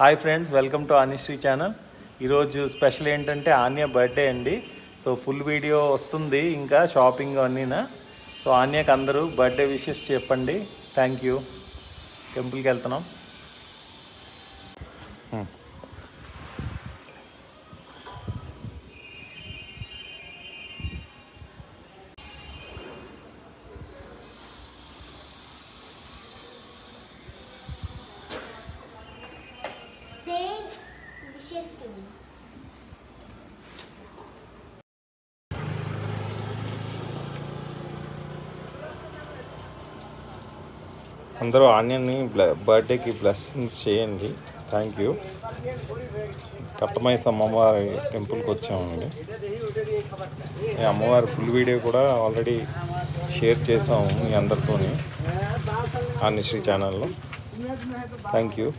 Hi friends, welcome to Anishri channel. ఈరోజు special ఏంటంటే Anya birthday అండి. సో ఫుల్ వీడియో వస్తుంది, ఇంకా షాపింగ్ అన్నీనా. సో ఆన్యకి అందరూ బర్త్డే విషెస్ చెప్పండి. Thank you. టెంపుల్కి వెళ్తున్నాం. అందరూ ఆన్యన్ని బర్త్డేకి బ్లెస్సింగ్స్ చేయండి. Thank you. కట్టమైస అమ్మవారి టెంపుల్కి వచ్చామండి. ఈ అమ్మవారి ఫుల్ వీడియో కూడా ఆల్రెడీ షేర్ చేసాము మీ అందరితోని ఆనిశ్రీ ఛానల్లో. Thank you.